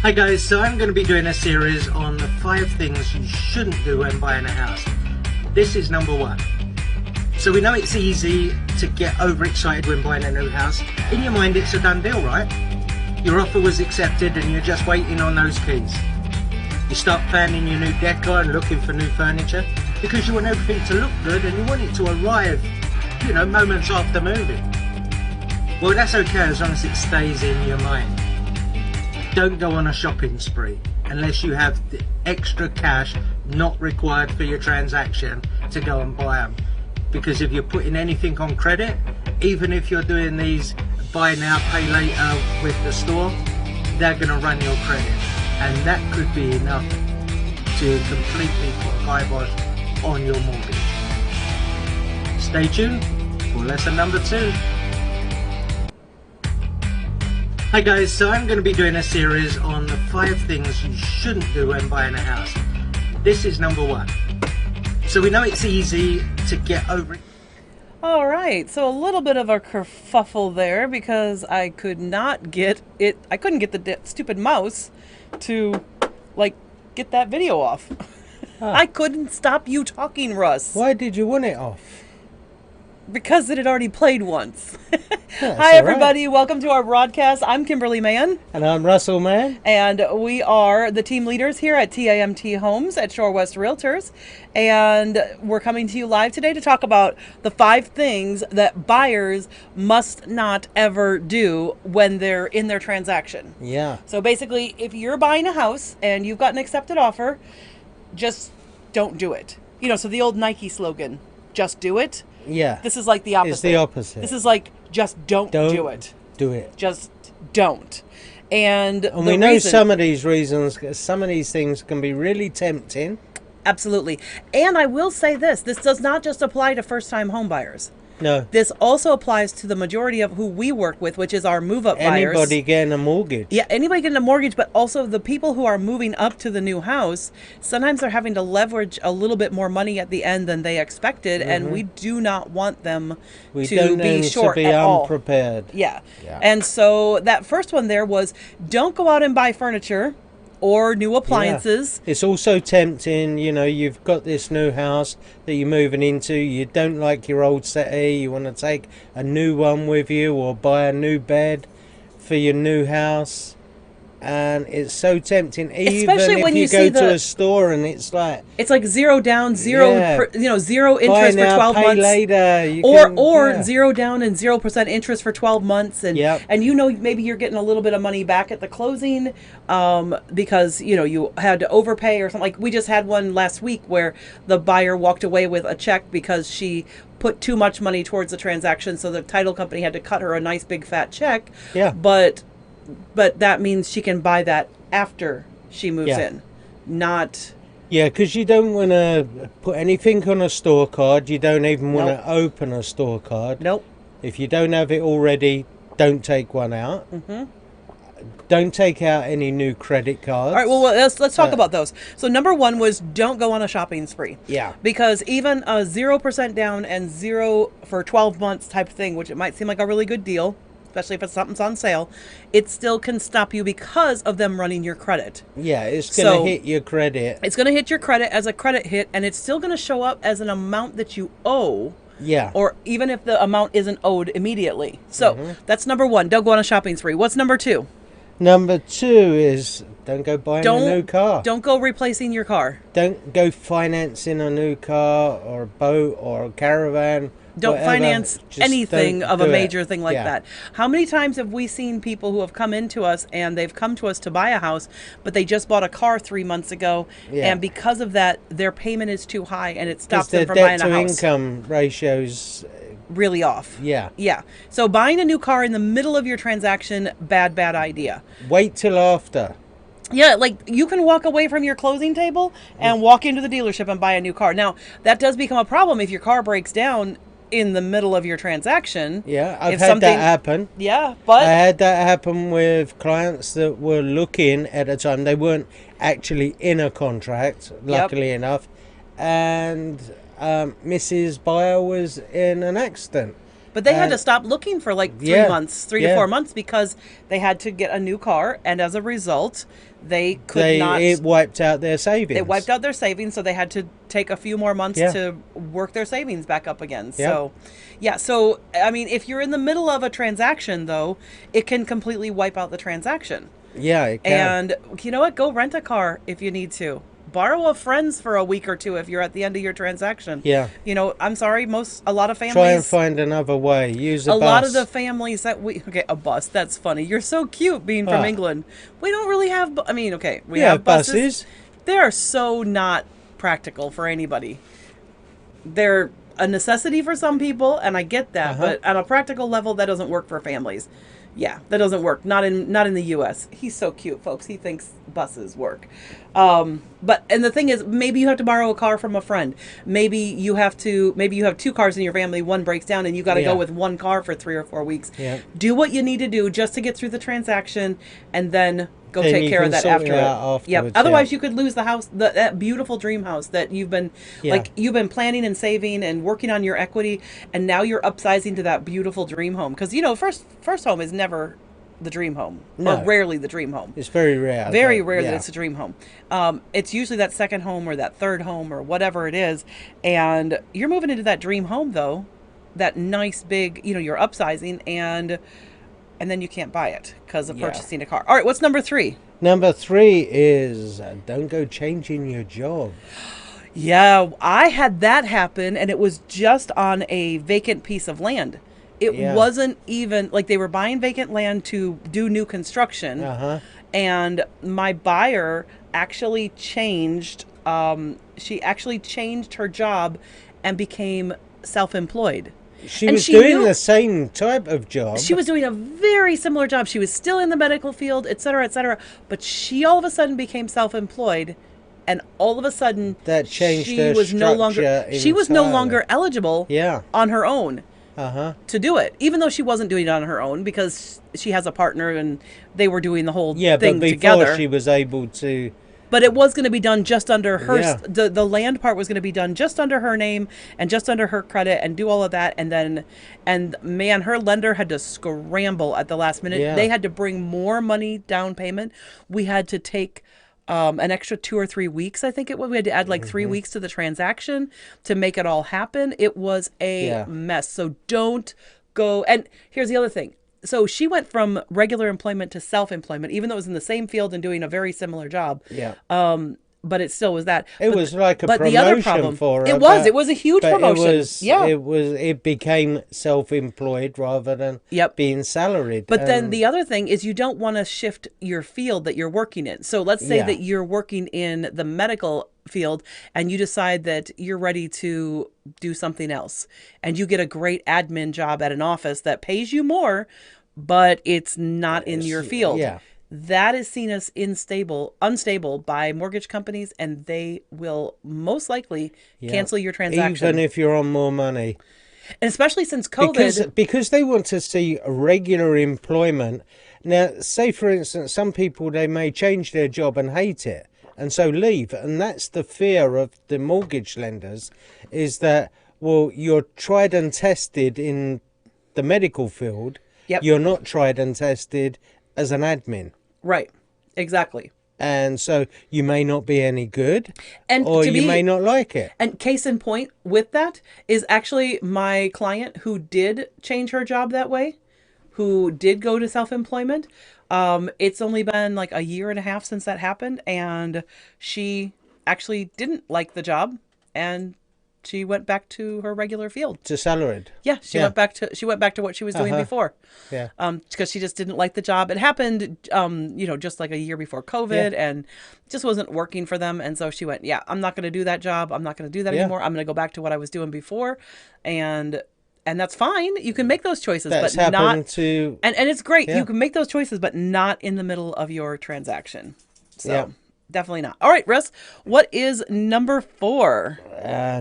Hi guys, so I'm going to be doing a series on the 5 things you shouldn't do when buying a house. This is number 1. So we know it's easy to get overexcited when buying a new house. In your mind it's a done deal, right? Your offer was accepted and you're just waiting on those keys. You start planning your new decor and looking for new furniture because you want everything to look good and you want it to arrive, moments after moving. Well, that's okay as long as it stays in your mind. Don't go on a shopping spree unless you have the extra cash not required for your transaction to go and buy them. Because if you're putting anything on credit, even if you're doing these buy now, pay later with the store, they're going to run your credit. And that could be enough to completely put kibosh on your mortgage. Stay tuned for lesson number 2. Hi guys, so I'm going to be doing a series on the 5 things you shouldn't do when buying a house. This is number 1. So we know it's easy to get over it. All right, so a little bit of a kerfuffle there because I couldn't get the stupid mouse to, get that video off. I couldn't stop you talking, Russ. Why did you want it off? Because it had already played once. Yeah, Hi, everybody. Right. Welcome to our broadcast. I'm Kimberly Mann. And I'm Russell Mann. And we are the team leaders here at TAMT Homes at Shore West Realtors. And we're coming to you live today to talk about the 5 things that buyers must not ever do when they're in their transaction. Yeah. So basically, if you're buying a house and you've got an accepted offer, just don't do it. So the old Nike slogan, just do it. Yeah. This is like the opposite. It's the opposite. This is like, just don't do it. Do it. Just don't. And we know some of these reasons, some of these things can be really tempting. Absolutely. And I will say this does not just apply to first-time home buyers. No. This also applies to the majority of who we work with, which is our move-up buyers. Anybody getting a mortgage. Yeah, anybody getting a mortgage, but also the people who are moving up to the new house. Sometimes they're having to leverage a little bit more money at the end than they expected, and we do not want them to be short at all. Unprepared. Yeah. And so that first one there was, don't go out and buy furniture or new appliances. Yeah. It's also tempting, you've got this new house that you're moving into, you don't like your old settee, you want to take a new one with you or buy a new bed for your new house, and it's so tempting, even especially when if you go to a store and it's like 0 down, 0 interest now, for 12 pay months later, or 0 down and 0% interest for 12 months, and and maybe you're getting a little bit of money back at the closing because you had to overpay or something. Like we just had one last week where the buyer walked away with a check because she put too much money towards the transaction, so the title company had to cut her a nice big fat check. But that means she can buy that after she moves in, not... Yeah, because you don't want to put anything on a store card. You don't even want to open a store card. Nope. If you don't have it already, don't take one out. Don't take out any new credit cards. All right, well, let's talk about those. So number 1 was don't go on a shopping spree. Yeah. Because even a 0% down and 0 for 12 months type thing, which it might seem like a really good deal, especially if something's on sale, it still can stop you because of them running your credit. Yeah, it's going to hit your credit. It's going to hit your credit as a credit hit, and it's still going to show up as an amount that you owe. Yeah. Or even if the amount isn't owed immediately. So that's number 1. Don't go on a shopping spree. What's number 2? Number 2 is don't go buying a new car. Don't go replacing your car. Don't go financing a new car or a boat or a caravan. Don't whatever. finance Just anything don't of a do major it. thing like that. How many times have we seen people who have come into us and they've come to us to buy a house, but they just bought a car 3 months ago, and because of that, their payment is too high and it stops them from buying a house. Their debt-to-income ratios really off. Yeah. So buying a new car in the middle of your transaction, bad idea. Wait till after. Yeah, like you can walk away from your closing table and walk into the dealership and buy a new car. Now, that does become a problem if your car breaks down in the middle of your transaction. Yeah, I've had that happen. Yeah, but I had that happen with clients that were looking at a time. They weren't actually in a contract, luckily enough, and Mrs. Buyer was in an accident. But they had to stop looking for like 3 months, 3 to 4 months, because they had to get a new car, and as a result, they could not. It wiped out their savings. It wiped out their savings, so they had to take a few more months to work their savings back up again. So, so I mean, if you're in the middle of a transaction, though, it can completely wipe out the transaction. Yeah, it can. And you know what? Go rent a car if you need to. Borrow a friend's for a week or two if you're at the end of your transaction. Yeah. You know, I'm sorry, a lot of families... Try and find another way. Use a bus. A lot of the families that we... Okay, a bus. That's funny. You're so cute being from England. We don't really have... I mean, okay, we have buses. They are so not practical for anybody. They're a necessity for some people, and I get that, but on a practical level, that doesn't work for families. Yeah, that doesn't work. Not in the U.S. He's so cute, folks. He thinks buses work. And the thing is, maybe you have to borrow a car from a friend. Maybe you have 2 cars in your family. One breaks down, and you got to go with one car for 3 or 4 weeks. Yeah. Do what you need to do just to get through the transaction, and then go take care of that afterward. Yeah. Otherwise, you could lose the house, that beautiful dream house that you've been you've been planning and saving and working on your equity, and now you're upsizing to that beautiful dream home. Because first home is never the dream home, or rarely the dream home. It's very rare. Very rare that it's a dream home. It's usually that second home or that third home or whatever it is, and you're moving into that dream home though, that nice big. You're upsizing and then you can't buy it because of purchasing a car. All right, what's number 3? Number 3 is don't go changing your job. Yeah, I had that happen, and it was just on a vacant piece of land. It wasn't even, like, they were buying vacant land to do new construction, and my buyer actually changed, she actually changed her job and became self-employed. She was doing the same type of job. She was doing a very similar job. She was still in the medical field, et cetera, but she all of a sudden became self-employed, and all of a sudden that changed her she was no longer eligible on her own to do it, even though she wasn't doing it on her own because she has a partner and they were doing the whole thing but before together. She was able to. But it was going to be done just under her, the land part was going to be done just under her name and just under her credit and do all of that. And man, her lender had to scramble at the last minute. Yeah. They had to bring more money down payment. We had to take an extra 2 or 3 weeks, I think it was. We had to add like 3 weeks to the transaction to make it all happen. It was a mess. So don't go. And here's the other thing. So she went from regular employment to self-employment, even though it was in the same field and doing a very similar job. Yeah. But it still was that. It was like a promotion for her. It was a huge promotion. It became self-employed rather than being salaried. But then the other thing is you don't want to shift your field that you're working in. So let's say that you're working in the medical field and you decide that you're ready to do something else and you get a great admin job at an office that pays you more, but it's not in your field. Yeah. That is seen as unstable by mortgage companies, and they will most likely cancel your transaction. Even if you're on more money. And especially since COVID. Because they want to see regular employment. Now, say, for instance, some people, they may change their job and hate it, and so leave. And that's the fear of the mortgage lenders, is that, well, you're tried and tested in the medical field. Yep. You're not tried and tested as an admin. Right. Exactly. And so you may not be any good, and or you may not like it. And case in point with that is actually my client who did change her job that way, who did go to self-employment. It's only been like a year and a half since that happened, and she actually didn't like the job, and she went back to her regular field. To salaried. Yeah, she went back to what she was doing before. Yeah. Because she just didn't like the job. It happened, just like a year before COVID, and it just wasn't working for them. And so she went, I'm not going to do that job. I'm not going to do that anymore. I'm going to go back to what I was doing before, and that's fine. You can make those choices, That's but not to. And it's great. You can make those choices, but not in the middle of your transaction. So. Definitely not. All right, Russ, what is number 4?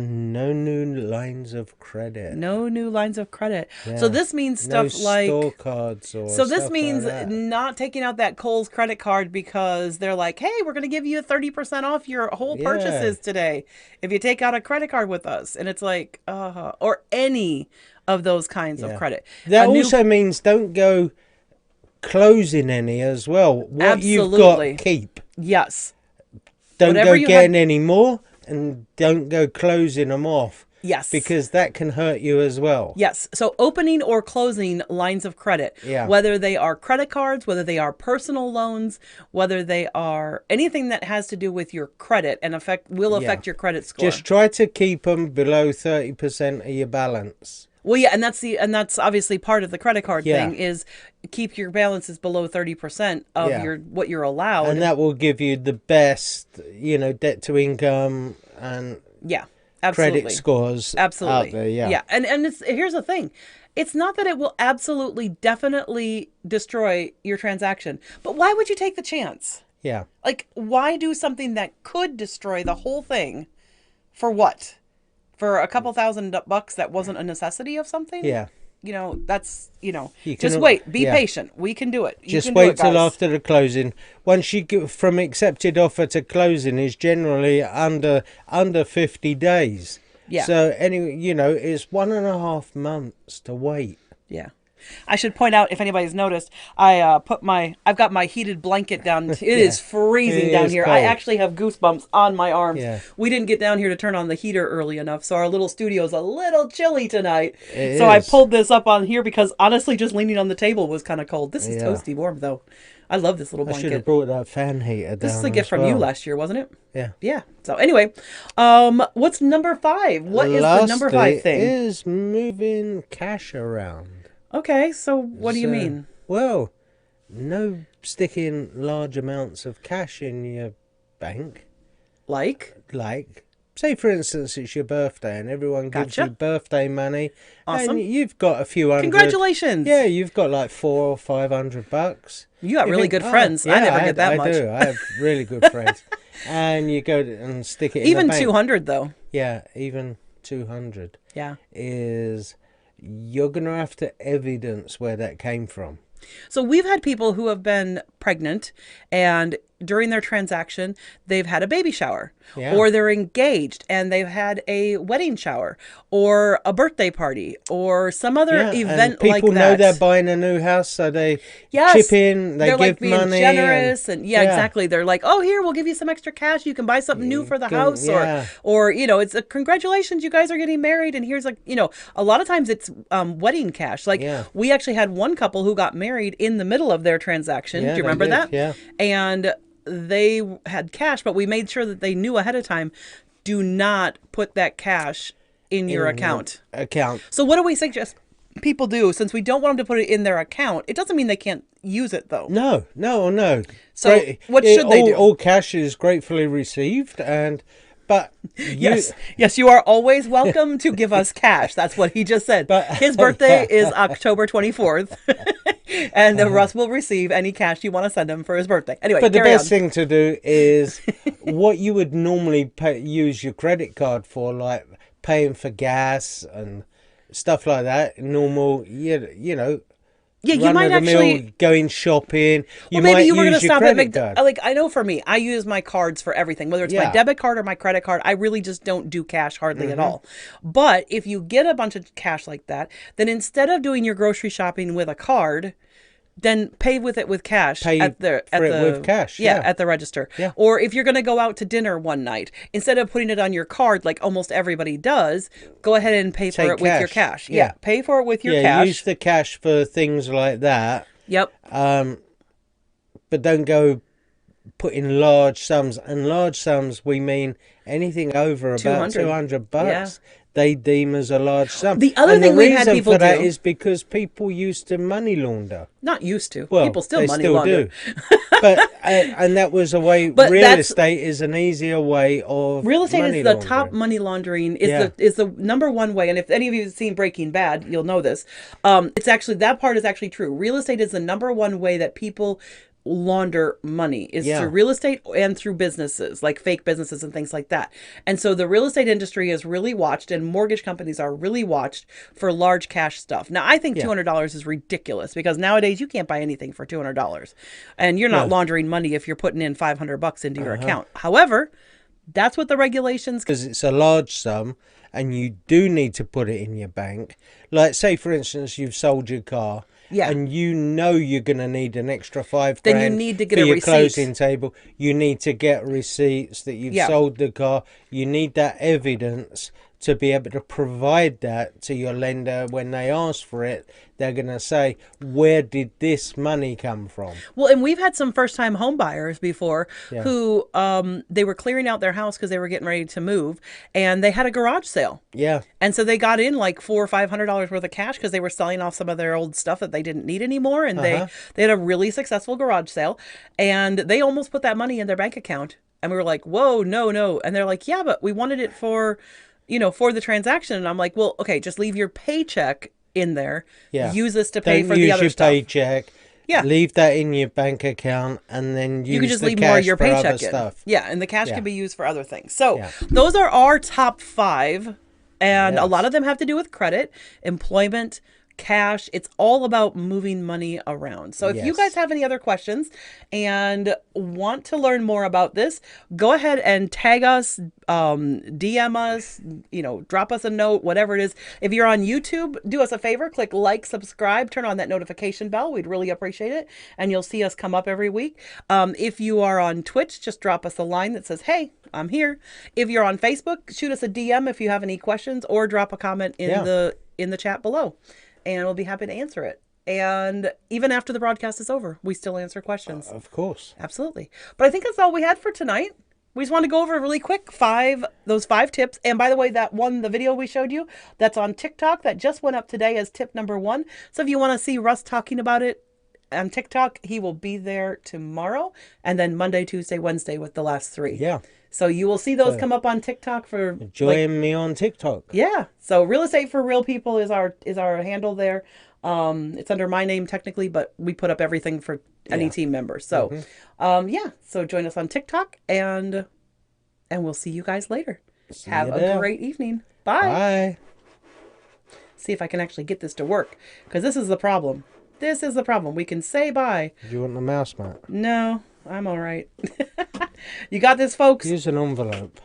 No new lines of credit. No new lines of credit. Yeah. So this means stuff like store cards or so this means not taking out that Kohl's credit card because they're like, hey, we're going to give you 30% off your whole purchases today if you take out a credit card with us. And it's like, or any of those kinds of credit. That A new- also means don't go closing any as well. What you've Absolutely. got, keep. Yes. Don't Whatever go you getting had- any more, and don't go closing them off. Yes. Because that can hurt you as well. Yes. So opening or closing lines of credit, Yeah. whether they are credit cards, whether they are personal loans, whether they are anything that has to do with your credit and will affect your credit score. Just try to keep them below 30% of your balance. Well, yeah, and that's obviously part of the credit card Yeah. thing is keep your balances below 30% of what you're allowed. And that will give you the best, debt to income and yeah. Absolutely. credit scores Absolutely. out there. Yeah. Yeah. And here's the thing. It's not that it will absolutely, definitely destroy your transaction, but why would you take the chance? Yeah. Like, why do something that could destroy the whole thing for what? For a couple $1,000 that wasn't a necessity of something? Yeah. That's, You just can- wait. Be yeah. patient. We can do it. You Just can do wait it, till guys. after the closing. Once you get from accepted offer to closing is generally under 50 days. Yeah. So anyway, it's 1.5 months to wait. Yeah. I should point out, if anybody's noticed, I've got my heated blanket down. It is freezing It down is here. I cold. actually have goosebumps on my arms. Yeah. We didn't get down here to turn on the heater early enough, so our little studio's a little chilly tonight. It so I is. pulled this up on here because honestly, just leaning on the table was kind of cold. This is Yeah. toasty warm though. I love this little I should have blanket. brought that fan heater down. This is a gift as from you well. last year, wasn't it? Yeah. Yeah. So anyway, what's number 5? What is the number 5 thing? Is moving cash around. Okay, so what do you mean? Well, no sticking large amounts of cash in your bank. Like? Like, say for instance, it's your birthday and everyone gives Gotcha. you birthday money. Awesome. And you've got a few hundred. Congratulations. Yeah, you've got like $400 or $500. You got really think, good friends. I never get that much. I do. I have really good friends. And you go and stick it in Even the bank. 200 though. Yeah, even 200 Yeah. is you're going to have to evidence where that came from. So we've had people who have been pregnant and during their transaction, they've had a baby shower Yeah. or they're engaged and they've had a wedding shower or a birthday party or some other Yeah, event and like people know that. they're buying a new house, so they Yes, chip in, they they're give like being money. generous and yeah, exactly. They're like, oh, here, we'll give you some extra cash. You can buy something new for the house yeah. or it's a congratulations, you guys are getting married. And here's a lot of times it's wedding cash. Like Yeah. we actually had one couple who got married in the middle of their transaction. Yeah, Do you they remember did, that? yeah. And they had cash, but we made sure that they knew ahead of time, do not put that cash in your account. So what do we suggest people do, since we don't want them to put it in their account? It doesn't mean they can't use it though. No. So what should they do? All cash is gratefully received, but Yes, you are always welcome to give us cash. That's what he just said. But- His birthday is October 24th, and Russ will receive any cash you want to send him for his birthday. Anyway, But the carry best on. thing to do is what you would normally use your credit card for, like paying for gas and stuff like that. Normal, Yeah, you might run-of-the-mill, actually. going shopping. You Well, maybe might you were going use to your stop at credit card. Like, I know for me, I use my cards for everything, whether it's my Yeah. debit card or my credit card. I really just don't do cash hardly Mm-hmm. at all. But if you get a bunch of cash like that, then instead of doing your grocery shopping with a card, then pay with it with cash Pay at the for it with cash, yeah. at the register. Yeah. Or if you're going to go out to dinner one night, instead of putting it on your card like almost everybody does, go ahead and pay for Take it with your cash. cash. Yeah. Pay for it with your Yeah, cash. use the cash for things like that. Yep. But don't go putting large sums. And large sums, we mean anything over about 200. $200. Yeah. They deem as a large sum. The other and thing the we've had reason people for that do- is because people used to money launder. Not used to. Well, People still they money still launder. do. But and that was a way. But real that's- estate is an easier way of Real estate money is the laundering. top money laundering Yeah. is the number one way. And if any of you have seen Breaking Bad, you'll know this. It's actually, that part is actually true. Real estate is the number one way that people launder money is Yeah. through real estate and through businesses, like fake businesses and things like that. And so the real estate industry is really watched, and mortgage companies are really watched for large cash stuff. Now, I think $200 is ridiculous because nowadays you can't buy anything for $200, and you're not laundering money if you're putting in $500 into your account. However, That's what the regulations. Because it's a large sum and you do need to put it in your bank. Like, say, for instance, you've sold your car. Yeah. And you know you're going to need an extra $5,000 Then you need to get for a your receipt. closing table. You need to get receipts that you've sold the car. You need that evidence to be able to provide that to your lender when they ask for it. They're going to say, where did this money come from? Well, and we've had some first-time home buyers before who they were clearing out their house because they were getting ready to move, and they had a garage sale. Yeah. And so they got in like $400 or $500 worth of cash because they were selling off some of their old stuff that they didn't need anymore, and they had a really successful garage sale, and they almost put that money in their bank account, and we were like, whoa, no, and they're like, yeah, but we wanted it for, for the transaction, and I'm like, well, okay, just leave your paycheck in there. Yeah. Use this to pay for the other stuff. Don't use your paycheck. Yeah. Leave that in your bank account, and then use you can just the leave cash more of your for paycheck other in. Stuff. Yeah, and the cash can be used for other things. So those are our top 5, and a lot of them have to do with credit, employment, cash. It's all about moving money around. So if you guys have any other questions and want to learn more about this, go ahead and tag us, DM us, drop us a note, whatever it is. If you're on YouTube, do us a favor, click like, subscribe, turn on that notification bell. We'd really appreciate it. And you'll see us come up every week. If you are on Twitch, just drop us a line that says, hey, I'm here. If you're on Facebook, shoot us a DM if you have any questions, or drop a comment in the chat below. And we'll be happy to answer it. And even after the broadcast is over, we still answer questions. Of course. Absolutely. But I think that's all we had for tonight. We just want to go over really quick those 5 tips. And by the way, the video we showed you, that's on TikTok. That just went up today as tip number 1. So if you want to see Russ talking about it on TikTok, he will be there tomorrow. And then Monday, Tuesday, Wednesday with the last 3. Yeah. So you will see those come up on TikTok for join me on TikTok. Yeah. So Real Estate for Real People is our handle there. It's under my name technically, but we put up everything for any team member. So so join us on TikTok, and we'll see you guys later. Have a great evening. Bye. Bye. See if I can actually get this to work, because this is the problem. We can say bye. Do you want the mouse mat? No, I'm all right. You got this, folks? Use an envelope.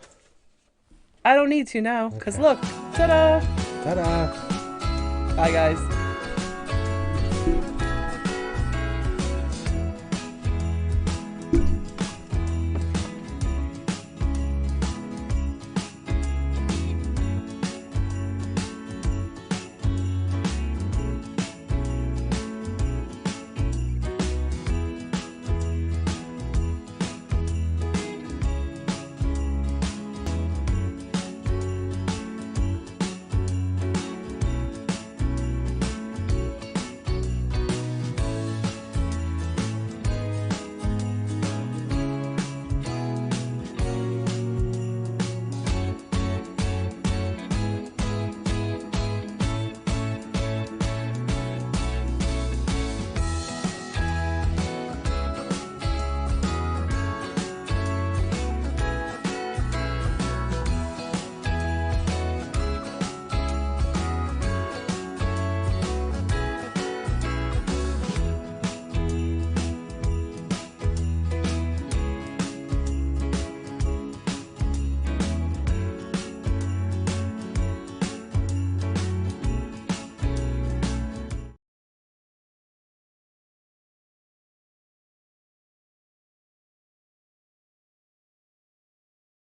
I don't need to now, because look. Ta-da. Ta-da. Bye, guys.